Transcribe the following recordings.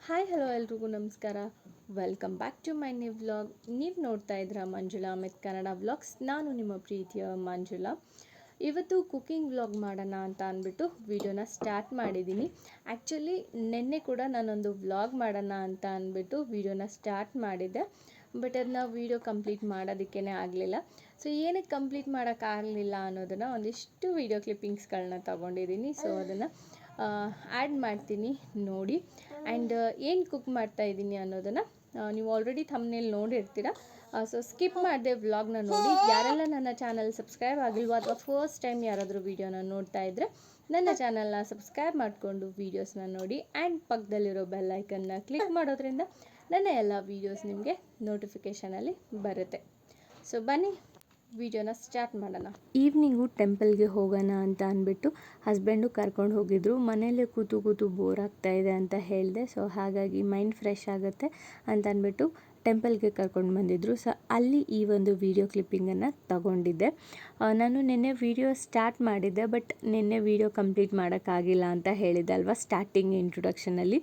Hi hello ಎಲ್ರಿಗೂ ನಮಸ್ಕಾರ. Welcome back to my new vlog. ನೀವು ನೋಡ್ತಾ ಇದ್ದೀರಾ ಮಂಜುಳಾ ಅಮಿತ್ ಕನ್ನಡ ವ್ಲಾಗ್ಸ್. ನಾನು ನಿಮ್ಮ ಪ್ರೀತಿಯ ಮಂಜುಳಾ. ಇವತ್ತು ಕುಕ್ಕಿಂಗ್ ವ್ಲಾಗ್ ಮಾಡೋಣ ಅಂತ ಅಂದ್ಬಿಟ್ಟು ವಿಡಿಯೋನ ಸ್ಟಾರ್ಟ್ ಮಾಡಿದ್ದೀನಿ. ಆ್ಯಕ್ಚುಲಿ ನಿನ್ನೆ ಕೂಡ ನಾನೊಂದು ವ್ಲಾಗ್ ಮಾಡೋಣ ಅಂತ ಅಂದ್ಬಿಟ್ಟು ವಿಡಿಯೋನ ಸ್ಟಾರ್ಟ್ ಮಾಡಿದ್ದೆ, ಬಟ್ ಅದನ್ನ ವಿಡಿಯೋ ಕಂಪ್ಲೀಟ್ ಮಾಡೋದಕ್ಕೇ ಆಗಲಿಲ್ಲ. ಸೊ ಏನಕ್ಕೆ ಕಂಪ್ಲೀಟ್ ಮಾಡೋಕ್ಕಾಗಲಿಲ್ಲ ಅನ್ನೋದನ್ನು ಒಂದಿಷ್ಟು ವಿಡಿಯೋ ಕ್ಲಿಪ್ಪಿಂಗ್ಸ್ಗಳನ್ನ ತೊಗೊಂಡಿದ್ದೀನಿ. ಸೊ ಅದನ್ನು ಆ್ಯಡ್ ಮಾಡ್ತೀನಿ ನೋಡಿ. ಆ್ಯಂಡ್ ಏನು ಕುಕ್ ಮಾಡ್ತಾಯಿದ್ದೀನಿ ಅನ್ನೋದನ್ನು ನೀವು ಆಲ್ರೆಡಿ ಥಂಬ್ನೇಲ್ ನೋಡಿರ್ತೀರ. ಸೊ ಸ್ಕಿಪ್ ಮಾಡಿದೆ ವ್ಲಾಗ್ನ ನೋಡಿ. ಯಾರೆಲ್ಲ ನನ್ನ ಚಾನಲ್ ಸಬ್ಸ್ಕ್ರೈಬ್ ಆಗಿಲ್ವೋ ಅಥವಾ ಫಸ್ಟ್ ಟೈಮ್ ಯಾರಾದರೂ ವೀಡಿಯೋನ ನೋಡ್ತಾ ಇದ್ದರೆ ನನ್ನ ಚಾನಲ್ನ ಸಬ್ಸ್ಕ್ರೈಬ್ ಮಾಡಿಕೊಂಡು ವೀಡಿಯೋಸ್ನ ನೋಡಿ. ಆ್ಯಂಡ್ ಪಕ್ಕದಲ್ಲಿರೋ ಬೆಲ್ ಐಕನ್ನ ಕ್ಲಿಕ್ ಮಾಡೋದ್ರಿಂದ ನನ್ನ ಎಲ್ಲ ವೀಡಿಯೋಸ್ ನಿಮಗೆ ನೋಟಿಫಿಕೇಷನಲ್ಲಿ ಬರುತ್ತೆ. ಸೊ ಬನ್ನಿ ವಿಡಿಯೋನ ಸ್ಟಾರ್ಟ್ ಮಾಡೋಣ. ಈವ್ನಿಂಗು ಟೆಂಪಲ್ಗೆ ಹೋಗೋಣ ಅಂತ ಅಂದ್ಬಿಟ್ಟು ಹಸ್ಬೆಂಡು ಕರ್ಕೊಂಡು ಹೋಗಿದ್ರು. ಮನೆಯಲ್ಲೇ ಕೂತು ಕೂತು ಬೋರ್ ಆಗ್ತಾಯಿದೆ ಅಂತ ಹೇಳಿದೆ. ಸೊ ಹಾಗಾಗಿ ಮೈಂಡ್ ಫ್ರೆಶ್ ಆಗುತ್ತೆ ಅಂತ ಅಂದ್ಬಿಟ್ಟು ಟೆಂಪಲ್ಗೆ ಕರ್ಕೊಂಡು ಬಂದಿದ್ದರು. ಸೊ ಅಲ್ಲಿ ಈ ಒಂದು ವಿಡಿಯೋ ಕ್ಲಿಪ್ಪಿಂಗನ್ನು ತಗೊಂಡಿದ್ದೆ. ನಾನು ನಿನ್ನೆ ವಿಡಿಯೋ ಸ್ಟಾರ್ಟ್ ಮಾಡಿದ್ದೆ, ಬಟ್ ನಿನ್ನೆ ವಿಡಿಯೋ ಕಂಪ್ಲೀಟ್ ಮಾಡೋಕ್ಕಾಗಿಲ್ಲ ಅಂತ ಹೇಳಿದ್ದೆ ಅಲ್ವಾ ಸ್ಟಾರ್ಟಿಂಗ್ ಇಂಟ್ರೊಡಕ್ಷನಲ್ಲಿ.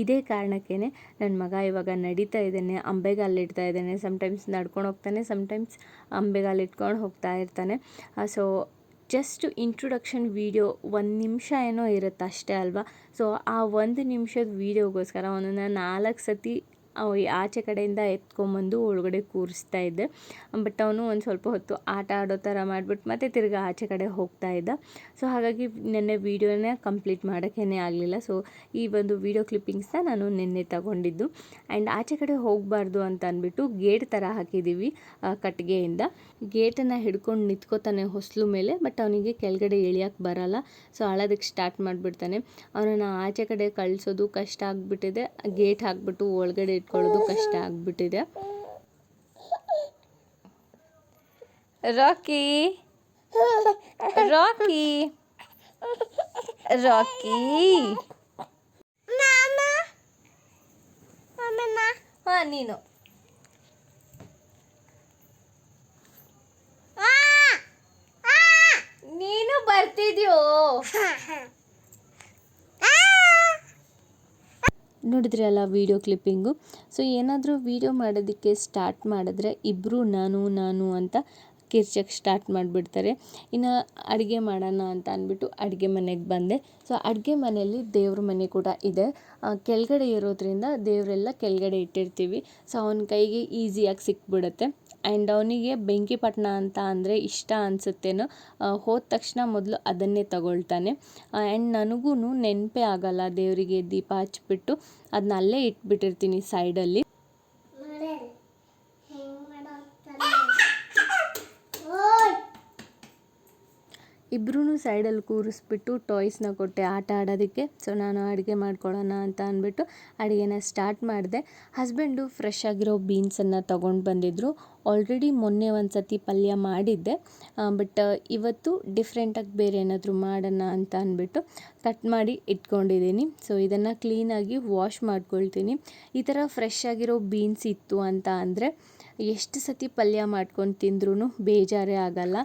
ಇದೇ ಕಾರಣಕ್ಕೇ ನನ್ನ ಮಗ ಇವಾಗ ನಡೀತಾ ಇದ್ದಾನೆ, ಅಂಬೆಗಾಲಿಡ್ತಾ ಇದ್ದಾನೆ. ಸಮ್ಟೈಮ್ಸ್ ನಡ್ಕೊಂಡು ಹೋಗ್ತಾನೆ, ಸಮ್ಟೈಮ್ಸ್ ಅಂಬೆಗಾಲಿಟ್ಕೊಂಡು ಹೋಗ್ತಾ ಇರ್ತಾನೆ. ಸೊ ಜಸ್ಟ್ ಇಂಟ್ರೊಡಕ್ಷನ್ ವೀಡಿಯೋ 1 ನಿಮಿಷ ಏನೋ ಇರುತ್ತೆ ಅಷ್ಟೇ ಅಲ್ವಾ. ಸೊ ಆ 1 ನಿಮಿಷದ ವೀಡಿಯೋಗೋಸ್ಕರ ಅವನನ್ನು 4 ಸತಿ ಆಚೆ ಕಡೆಯಿಂದ ಎತ್ಕೊಂಬಂದು ಒಳಗಡೆ ಕೂರಿಸ್ತಾ ಇದ್ದೆ. ಬಟ್ ಅವನು ಒಂದು ಸ್ವಲ್ಪ ಹೊತ್ತು ಆಟ ಆಡೋ ಥರ ಮಾಡಿಬಿಟ್ಟು ಮತ್ತೆ ತಿರ್ಗಿ ಆಚೆ ಕಡೆ ಹೋಗ್ತಾ ಇದ್ದ. ಸೊ ಹಾಗಾಗಿ ನಿನ್ನೆ ವೀಡಿಯೋನೇ ಕಂಪ್ಲೀಟ್ ಮಾಡೋಕ್ಕೇ ಆಗಲಿಲ್ಲ. ಸೊ ಈ ಒಂದು ವೀಡಿಯೋ ಕ್ಲಿಪ್ಪಿಂಗ್ಸ್ನ ನಾನು ನಿನ್ನೆ ತಗೊಂಡಿದ್ದು. ಆ್ಯಂಡ್ ಆಚೆ ಕಡೆ ಹೋಗಬಾರ್ದು ಅಂತ ಅಂದ್ಬಿಟ್ಟು ಗೇಟ್ ಥರ ಹಾಕಿದ್ದೀವಿ ಕಟ್ಟಿಗೆಯಿಂದ. ಗೇಟನ್ನು ಹಿಡ್ಕೊಂಡು ನಿಂತ್ಕೋತಾನೆ ಹೊಸ್ಲು ಮೇಲೆ, ಬಟ್ ಅವನಿಗೆ ಕೆಳಗಡೆ ಇಳಿಯೋಕ್ಕೆ ಬರಲ್ಲ. ಸೊ ಅಳೋದಕ್ಕೆ ಸ್ಟಾರ್ಟ್ ಮಾಡಿಬಿಡ್ತಾನೆ. ಅವನನ್ನು ಆಚೆ ಕಡೆ ಕಳಿಸೋದು ಕಷ್ಟ ಆಗಿಬಿಟ್ಟಿದೆ, ಗೇಟ್ ಹಾಕ್ಬಿಟ್ಟು ಒಳಗಡೆ ಇಟ್ಕೊಳ್ಳೋದು ಕಷ್ಟ ಆಗಿಬಿಟ್ಟಿದೆ. ರಾಕಿ ರಾಕಿ ರಾಕಿ ಹಾಂ ನೀನು ನೀನು ಬರ್ತಿದ್ಯೋ? ನೋಡಿದ್ರಿ ಅಲ್ಲ ವೀಡಿಯೋ ಕ್ಲಿಪ್ಪಿಂಗು. ಸೊ ಏನಾದರೂ ವೀಡಿಯೋ ಮಾಡೋದಕ್ಕೆ ಸ್ಟಾರ್ಟ್ ಮಾಡಿದ್ರೆ ಇಬ್ಬರು ನಾನು ಅಂತ ಕಿರ್ಚಕ್ಕೆ ಸ್ಟಾರ್ಟ್ ಮಾಡಿಬಿಡ್ತಾರೆ. ಇನ್ನು ಅಡುಗೆ ಮಾಡೋಣ ಅಂತ ಅಂದ್ಬಿಟ್ಟು ಅಡುಗೆ ಮನೆಗೆ ಬಂದೆ. ಸೊ ಅಡುಗೆ ಮನೆಯಲ್ಲಿ ದೇವ್ರ ಮನೆ ಕೂಡ ಇದೆ. ಕೆಳಗಡೆ ಇರೋದ್ರಿಂದ ದೇವರೆಲ್ಲ ಕೆಳಗಡೆ ಇಟ್ಟಿರ್ತೀವಿ. ಸೊ ಅವನ ಕೈಗೆ ಈಸಿಯಾಗಿ ಸಿಕ್ಬಿಡುತ್ತೆ. ಆ್ಯಂಡ್ ಅವನಿಗೆ ಬೆಂಕಿಪಟ್ಟಣ ಅಂತ ಅಂದರೆ ಇಷ್ಟ ಅನಿಸುತ್ತೇನೋ. ಹೋದ ತಕ್ಷಣ ಮೊದಲು ಅದನ್ನೇ ತಗೊಳ್ತಾನೆ. ಆ್ಯಂಡ್ ನನಗೂ ನೆನಪೇ ಆಗಲ್ಲ ದೇವರಿಗೆ ದೀಪ ಹಚ್ಬಿಟ್ಟು ಅದನ್ನ ಅಲ್ಲೇ ಇಟ್ಬಿಟ್ಟಿರ್ತೀನಿ ಸೈಡಲ್ಲಿ. ಇಬ್ಬರೂ ಸೈಡಲ್ಲಿ ಕೂರಿಸ್ಬಿಟ್ಟು ಟಾಯ್ಸ್ನ ಕೊಟ್ಟೆ ಆಟ ಆಡೋದಕ್ಕೆ. ಸೊ ನಾನು ಅಡುಗೆ ಮಾಡ್ಕೊಳ್ಳೋಣ ಅಂತ ಅಂದ್ಬಿಟ್ಟು ಅಡುಗೆನ ಸ್ಟಾರ್ಟ್ ಮಾಡಿದೆ. ಹಸ್ಬೆಂಡು ಫ್ರೆಶ್ ಆಗಿರೋ ಬೀನ್ಸನ್ನು ತೊಗೊಂಡು ಬಂದಿದ್ದರು. ಆಲ್ರೆಡಿ ಮೊನ್ನೆ ಒಂದು ಸತಿ ಪಲ್ಯ ಮಾಡಿದ್ದೆ, ಬಟ್ ಇವತ್ತು ಡಿಫ್ರೆಂಟಾಗಿ ಬೇರೆ ಏನಾದರೂ ಮಾಡೋಣ ಅಂತ ಅಂದ್ಬಿಟ್ಟು ಕಟ್ ಮಾಡಿ ಇಟ್ಕೊಂಡಿದ್ದೀನಿ. ಸೊ ಇದನ್ನು ಕ್ಲೀನಾಗಿ ವಾಶ್ ಮಾಡ್ಕೊಳ್ತೀನಿ. ಈ ಥರ ಫ್ರೆಶ್ ಆಗಿರೋ ಬೀನ್ಸ್ ಇತ್ತು ಅಂತ ಅಂದರೆ ಎಷ್ಟು ಸತಿ ಪಲ್ಯ ಮಾಡ್ಕೊಂಡು ತಿಂದ್ರೂ ಬೇಜಾರೇ ಆಗಲ್ಲ.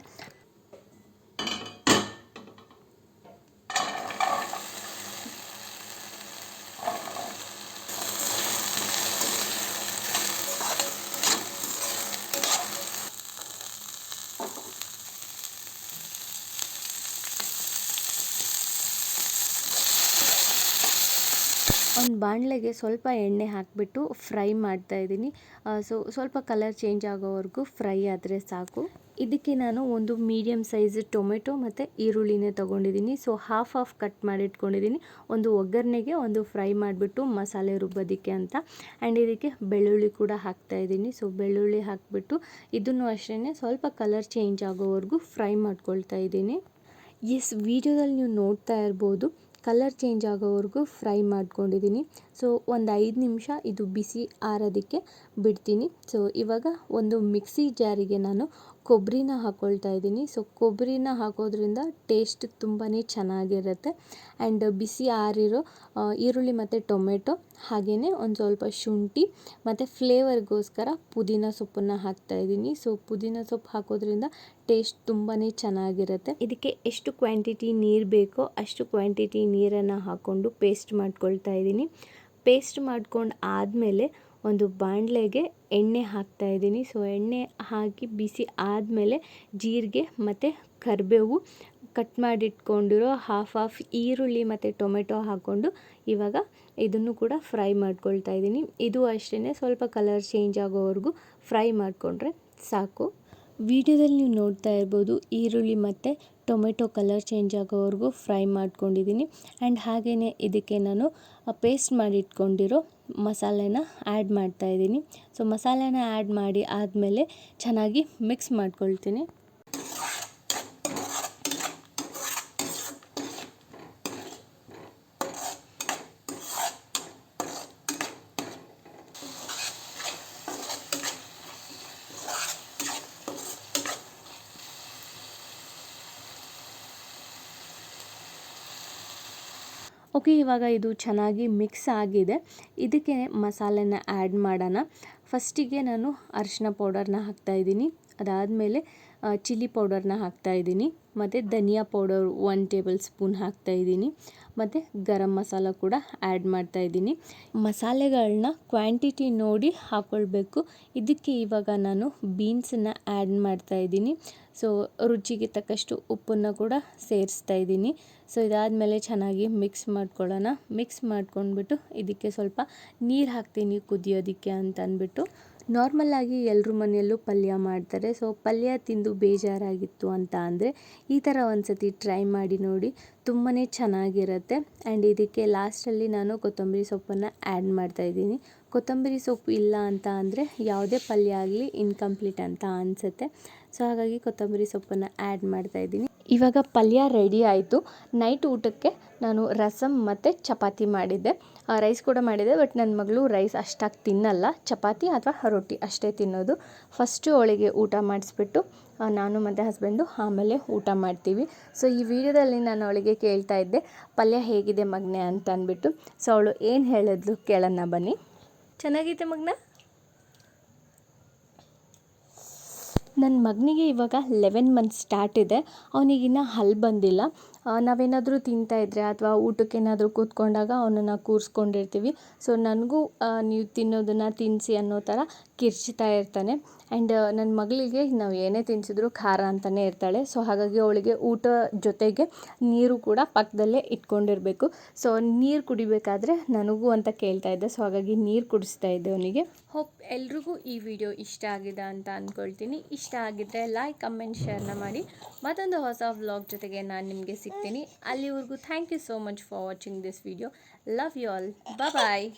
ಒಂದು ಬಾಣಲೆಗೆ ಸ್ವಲ್ಪ ಎಣ್ಣೆ ಹಾಕಿಬಿಟ್ಟು ಫ್ರೈ ಮಾಡ್ತಾಯಿದ್ದೀನಿ. ಸೊ ಸ್ವಲ್ಪ ಕಲರ್ ಚೇಂಜ್ ಆಗೋವರೆಗೂ ಫ್ರೈ ಆದರೆ ಸಾಕು. ಇದಕ್ಕೆ ನಾನು ಒಂದು ಮೀಡಿಯಮ್ ಸೈಜ್ ಟೊಮೆಟೊ ಮತ್ತು ಈರುಳ್ಳಿನೇ ತೊಗೊಂಡಿದ್ದೀನಿ. ಸೊ ಹಾಫ್ ಕಟ್ ಮಾಡಿ ಇಟ್ಕೊಂಡಿದ್ದೀನಿ. ಒಂದು ಒಗ್ಗರಣೆಗೆ, ಒಂದು ಫ್ರೈ ಮಾಡಿಬಿಟ್ಟು ಮಸಾಲೆ ರುಬ್ಬೋದಕ್ಕೆ ಅಂತ. ಆ್ಯಂಡ್ ಇದಕ್ಕೆ ಬೆಳ್ಳುಳ್ಳಿ ಕೂಡ ಹಾಕ್ತಾಯಿದ್ದೀನಿ. ಸೊ ಬೆಳ್ಳುಳ್ಳಿ ಹಾಕಿಬಿಟ್ಟು ಇದನ್ನು ಅಷ್ಟೇ ಸ್ವಲ್ಪ ಕಲರ್ ಚೇಂಜ್ ಆಗೋವರೆಗೂ ಫ್ರೈ ಮಾಡ್ಕೊಳ್ತಾ ಇದ್ದೀನಿ. ಎಸ್, ವಿಡಿಯೋದಲ್ಲಿ ನೀವು ನೋಡ್ತಾ ಇರ್ಬೋದು ಕಲರ್ ಚೇಂಜ್ ಆಗೋವರೆಗೂ ಫ್ರೈ ಮಾಡ್ಕೊಂಡಿದ್ದೀನಿ. ಸೊ ಒಂದು 5 ನಿಮಿಷ ಇದು ಬಿಸಿ ಆರೋದಕ್ಕೆ ಬಿಡ್ತೀನಿ. ಸೊ ಇವಾಗ ಒಂದು ಮಿಕ್ಸಿ ಜಾರಿಗೆ ನಾನು ಕೊಬ್ಬರಿನ ಹಾಕ್ಕೊಳ್ತಾ ಇದ್ದೀನಿ. ಸೊ ಕೊಬ್ಬರಿನ ಹಾಕೋದ್ರಿಂದ ಟೇಸ್ಟ್ ತುಂಬಾ ಚೆನ್ನಾಗಿರುತ್ತೆ. ಆ್ಯಂಡ್ ಬಿಸಿ ಆರಿರೋ ಈರುಳ್ಳಿ ಮತ್ತು ಟೊಮೆಟೊ, ಹಾಗೆಯೇ ಒಂದು ಸ್ವಲ್ಪ ಶುಂಠಿ ಮತ್ತು ಫ್ಲೇವರ್ಗೋಸ್ಕರ ಪುದೀನ ಸೊಪ್ಪನ್ನು ಹಾಕ್ತಾಯಿದ್ದೀನಿ. ಸೊ ಪುದೀನ ಸೊಪ್ಪು ಹಾಕೋದ್ರಿಂದ ಟೇಸ್ಟ್ ತುಂಬಾ ಚೆನ್ನಾಗಿರುತ್ತೆ. ಇದಕ್ಕೆ ಎಷ್ಟು ಕ್ವಾಂಟಿಟಿ ನೀರು ಬೇಕೋ ಅಷ್ಟು ಕ್ವಾಂಟಿಟಿ ನೀರನ್ನು ಹಾಕ್ಕೊಂಡು ಪೇಸ್ಟ್ ಮಾಡ್ಕೊಳ್ತಾ ಇದ್ದೀನಿ. ಪೇಸ್ಟ್ ಮಾಡ್ಕೊಂಡು ಆದಮೇಲೆ ಒಂದು ಬಾಣಲೆಗೆ ಎಣ್ಣೆ ಹಾಕ್ತಾಯಿದ್ದೀನಿ. ಸೊ ಎಣ್ಣೆ ಹಾಕಿ ಬಿಸಿ ಆದಮೇಲೆ ಜೀರಿಗೆ ಮತ್ತು ಕರಿಬೇವು, ಕಟ್ ಮಾಡಿಟ್ಕೊಂಡಿರೋ ಹಾಫ್ ಈರುಳ್ಳಿ ಮತ್ತು ಟೊಮೆಟೊ ಹಾಕ್ಕೊಂಡು ಇವಾಗ ಇದನ್ನು ಕೂಡ ಫ್ರೈ ಮಾಡ್ಕೊಳ್ತಾ ಇದ್ದೀನಿ. ಇದು ಅಷ್ಟೇ, ಸ್ವಲ್ಪ ಕಲರ್ ಚೇಂಜ್ ಆಗೋವರೆಗೂ ಫ್ರೈ ಮಾಡಿಕೊಂಡ್ರೆ ಸಾಕು. ವಿಡಿಯೋದಲ್ಲಿ ನೀವು ನೋಡ್ತಾ ಇರ್ಬೋದು, ಈರುಳ್ಳಿ ಮತ್ತು ಟೊಮೆಟೊ ಕಲರ್ ಚೇಂಜ್ ಆಗೋವರೆಗೂ ಫ್ರೈ ಮಾಡ್ಕೊಂಡಿದ್ದೀನಿ. ಆ್ಯಂಡ್ ಹಾಗೆಯೇ ಇದಕ್ಕೆ ನಾನು ಪೇಸ್ಟ್ ಮಾಡಿಟ್ಕೊಂಡಿರೋ ಮಸಾಲೆನ ಆ್ಯಡ್ ಮಾಡ್ತಾಯಿದ್ದೀನಿ. ಸೊ ಮಸಾಲೆನ ಆ್ಯಡ್ ಮಾಡಿ ಆದಮೇಲೆ ಚೆನ್ನಾಗಿ ಮಿಕ್ಸ್ ಮಾಡ್ಕೊಳ್ತೀನಿ. ಓಕೆ, ಇವಾಗ ಇದು ಚೆನ್ನಾಗಿ ಮಿಕ್ಸ್ ಆಗಿದೆ. ಇದಕ್ಕೆ ಮಸಾಲೆನ ಆ್ಯಡ್ ಮಾಡೋಣ. ಫಸ್ಟಿಗೆ ನಾನು ಅರಿಶಿನ ಪೌಡರ್ನ ಹಾಕ್ತಾಯಿದ್ದೀನಿ. ಅದಾದಮೇಲೆ ಚಿಲ್ಲಿ ಪೌಡರ್ನ ಹಾಕ್ತಾಯಿದ್ದೀನಿ. ಮತ್ತು ಧನಿಯಾ ಪೌಡರ್ 1 ಟೇಬಲ್ ಸ್ಪೂನ್ ಹಾಕ್ತಾಯಿದ್ದೀನಿ. ಮತ್ತು ಗರಂ ಮಸಾಲ ಕೂಡ ಆ್ಯಡ್ ಮಾಡ್ತಾಯಿದ್ದೀನಿ. ಮಸಾಲೆಗಳನ್ನ ಕ್ವಾಂಟಿಟಿ ನೋಡಿ ಹಾಕ್ಕೊಳ್ಬೇಕು. ಇದಕ್ಕೆ ಇವಾಗ ನಾನು ಬೀನ್ಸನ್ನು ಆ್ಯಡ್ ಮಾಡ್ತಾಯಿದ್ದೀನಿ. ಸೊ ರುಚಿಗೆ ತಕ್ಕಷ್ಟು ಉಪ್ಪನ್ನು ಕೂಡ ಸೇರಿಸ್ತಾ ಇದ್ದೀನಿ. ಸೊ ಇದಾದಮೇಲೆ ಚೆನ್ನಾಗಿ ಮಿಕ್ಸ್ ಮಾಡ್ಕೊಳ್ಳೋಣ. ಮಿಕ್ಸ್ ಮಾಡ್ಕೊಂಡ್ಬಿಟ್ಟು ಇದಕ್ಕೆ ಸ್ವಲ್ಪ ನೀರು ಹಾಕ್ತೀನಿ ಕುದಿಯೋದಕ್ಕೆ ಅಂತ ಅಂದ್ಬಿಟ್ಟು. ನಾರ್ಮಲಾಗಿ ಎಲ್ಲರ ಮನೆಯಲ್ಲೂ ಪಲ್ಯ ಮಾಡ್ತಾರೆ. ಸೊ ಪಲ್ಯ ತಿಂದು ಬೇಜಾರಾಗಿತ್ತು ಅಂತ ಅಂದರೆ ಈ ಥರ ಒಂದು ಸತಿ ಟ್ರೈ ಮಾಡಿ ನೋಡಿ, ತುಂಬಾ ಚೆನ್ನಾಗಿರುತ್ತೆ. ಆ್ಯಂಡ್ ಇದಕ್ಕೆ ಲಾಸ್ಟಲ್ಲಿ ನಾನು ಕೊತ್ತಂಬರಿ ಸೊಪ್ಪನ್ನು ಆ್ಯಡ್ ಮಾಡ್ತಾಯಿದ್ದೀನಿ. ಕೊತ್ತಂಬರಿ ಸೊಪ್ಪು ಇಲ್ಲ ಅಂತ ಅಂದರೆ ಯಾವುದೇ ಪಲ್ಯ ಆಗಲಿ ಇನ್ಕಂಪ್ಲೀಟ್ ಅಂತ ಅನಿಸುತ್ತೆ. ಸೊ ಹಾಗಾಗಿ ಕೊತ್ತಂಬರಿ ಸೊಪ್ಪನ್ನು ಆ್ಯಡ್ ಮಾಡ್ತಾಯಿದ್ದೀನಿ. ಇವಾಗ ಪಲ್ಯ ರೆಡಿ ಆಯಿತು. ನೈಟ್ ಊಟಕ್ಕೆ ನಾನು ರಸಮ್ ಮತ್ತು ಚಪಾತಿ ಮಾಡಿದ್ದೆ. ರೈಸ್ ಕೂಡ ಮಾಡಿದ್ದೆ, ಬಟ್ ನನ್ನ ಮಗಳು ರೈಸ್ ಅಷ್ಟಾಗಿ ತಿನ್ನಲ್ಲ. ಚಪಾತಿ ಅಥವಾ ರೊಟ್ಟಿ ಅಷ್ಟೇ ತಿನ್ನೋದು. ಫಸ್ಟು ಅವಳಿಗೆ ಊಟ ಮಾಡಿಸ್ಬಿಟ್ಟು ನಾನು ಮತ್ತು ಹಸ್ಬೆಂಡು ಆಮೇಲೆ ಊಟ ಮಾಡ್ತೀವಿ. ಸೊ ಈ ವಿಡಿಯೋದಲ್ಲಿ ನಾನು ಅವಳಿಗೆ ಕೇಳ್ತಾ ಇದ್ದೆ, ಪಲ್ಯ ಹೇಗಿದೆ ಮಗನೇ ಅಂತ ಅಂದ್ಬಿಟ್ಟು. ಸೊ ಅವಳು ಏನು ಹೇಳಿದ್ಲು ಕೇಳೋಣ ಬನ್ನಿ. ಚೆನ್ನಾಗೈತೆ ಮಗನ? ನನ್ನ ಮಗನಿಗೆ ಇವಾಗ 11 ಮಂತ್ಸ್ ಸ್ಟಾರ್ಟ್ ಇದೆ. ಅವನಿಗಿನ್ನ ಹಲ್ಲು ಬಂದಿಲ್ಲ. ನಾವೇನಾದರೂ ತಿಂತಾಯಿದ್ರೆ ಅಥವಾ ಊಟಕ್ಕೇನಾದರೂ ಕೂತ್ಕೊಂಡಾಗ ಅವನನ್ನು ಕೂರಿಸ್ಕೊಂಡಿರ್ತೀವಿ. ಸೊ ನನಗೂ ನೀವು ತಿನ್ನೋದನ್ನು ತಿನ್ನಿಸಿ ಅನ್ನೋ ಥರ ಕಿರ್ಚ್ತಾ ಇರ್ತಾನೆ. ಆ್ಯಂಡ್ ನನ್ನ ಮಗಳಿಗೆ ನಾವು ಏನೇ ತಿನ್ನಿಸಿದ್ರು ಖಾರ ಅಂತಲೇ ಇರ್ತಾಳೆ. ಸೊ ಹಾಗಾಗಿ ಅವಳಿಗೆ ಊಟ ಜೊತೆಗೆ ನೀರು ಕೂಡ ಪಕ್ಕದಲ್ಲೇ ಇಟ್ಕೊಂಡಿರಬೇಕು. ಸೊ ನೀರು ಕುಡಿಬೇಕಾದ್ರೆ ನನಗೂ ಅಂತ ಕೇಳ್ತಾ ಇದ್ದೆ. ಸೊ ಹಾಗಾಗಿ ನೀರು ಕುಡಿಸ್ತಾ ಇದ್ದೆ ಅವನಿಗೆ. ಹೋಪ್ ಎಲ್ರಿಗೂ ಈ ವಿಡಿಯೋ ಇಷ್ಟ ಆಗಿದೆ ಅಂತ ಅಂದ್ಕೊಳ್ತೀನಿ. ಇಷ್ಟ ಆಗಿದ್ದರೆ ಲೈಕ್, ಕಮೆಂಟ್, ಶೇರ್ನ ಮಾಡಿ. ಮತ್ತೊಂದು ಹೊಸ ವ್ಲಾಗ್ ಜೊತೆಗೆ ನಾನು ನಿಮಗೆ ಸಿಗ್ತೀನಿ. ಅಲ್ಲಿವರೆಗೂ thank you so much for watching this video. Love you all. Bye.